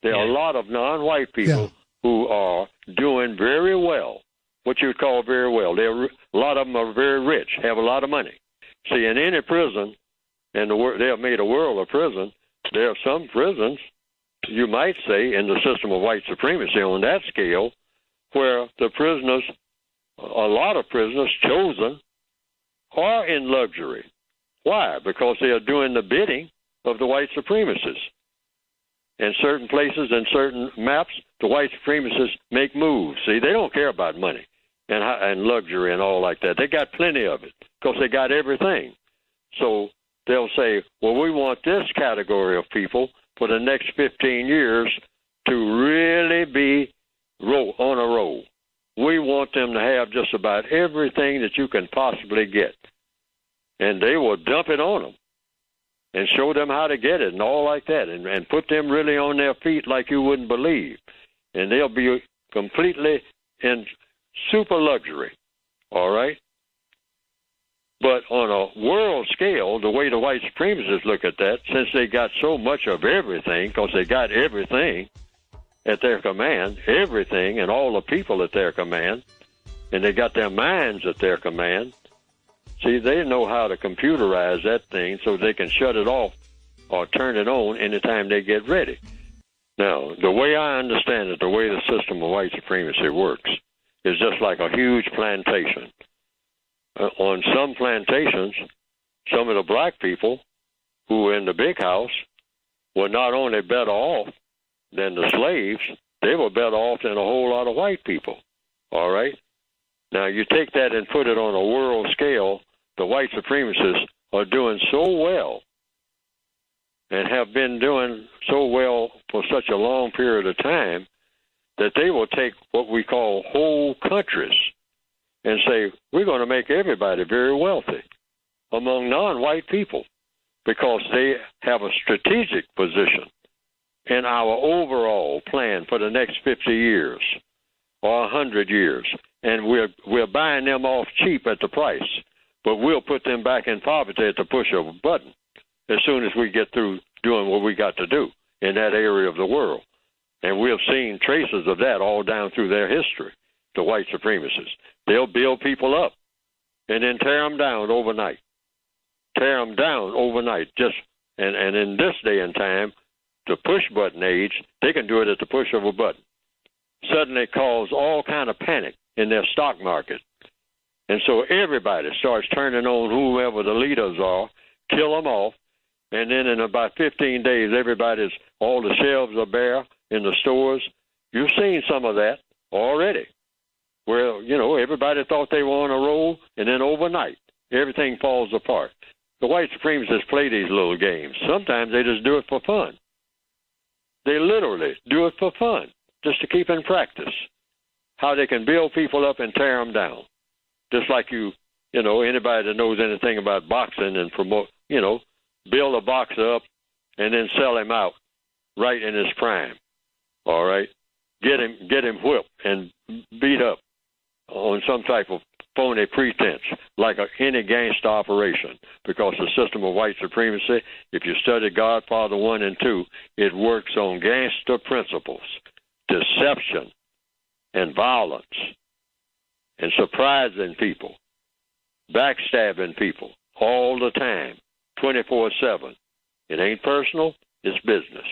There are a lot of non-white people who are doing very well, what you would call very well. A lot of them are very rich, have a lot of money. See, in any prison, and they have made a world of prison, there are some prisons, you might say, in the system of white supremacy on that scale, where the prisoners, a lot of prisoners chosen, are in luxury. Why? Because they are doing the bidding of the white supremacists. In certain places and certain maps, the white supremacists make moves. See, they don't care about money and luxury and all like that. They got plenty of it because they got everything. So they'll say, well, we want this category of people for the next 15 years to really be on a roll. We want them to have just about everything that you can possibly get. And they will dump it on them and show them how to get it and all like that, and put them really on their feet like you wouldn't believe. And they'll be completely in super luxury, all right? But on a world scale, the way the white supremacists look at that, since they got so much of everything, because they got everything at their command, everything and all the people at their command, and they got their minds at their command, see, they know how to computerize that thing so they can shut it off or turn it on anytime they get ready. Now, the way I understand it, the way the system of white supremacy works, is just like a huge plantation. On some plantations, some of the black people who were in the big house were not only better off than the slaves, they were better off than a whole lot of white people, all right? Now, you take that and put it on a world scale, the white supremacists are doing so well and have been doing so well for such a long period of time that they will take what we call whole countries and say, we're going to make everybody very wealthy among non-white people because they have a strategic position in our overall plan for the next 50 years or 100 years. And we're buying them off cheap at the price, but we'll put them back in poverty at the push of a button as soon as we get through doing what we got to do in that area of the world. And we've seen traces of that all down through their history, the white supremacists. They'll build people up and then tear them down overnight. Tear them down overnight. And in this day and time, the push-button age, they can do it at the push of a button. Suddenly cause all kind of panic in their stock market. And so everybody starts turning on whoever the leaders are, kill them off, and then in about 15 days, all the shelves are bare in the stores. You've seen some of that already, where, everybody thought they were on a roll, and then overnight, everything falls apart. The white supremacists play these little games. Sometimes they just do it for fun. They literally do it for fun, just to keep in practice how they can build people up and tear them down. Just like anybody that knows anything about boxing and promote, build a boxer up and then sell him out right in his prime. All right? Get him whipped and beat up on some type of phony pretense, like any gangster operation, because the system of white supremacy, if you study Godfather 1 and 2, it works on gangster principles, deception and violence and surprising people, backstabbing people all the time, 24/7. It ain't personal, it's business.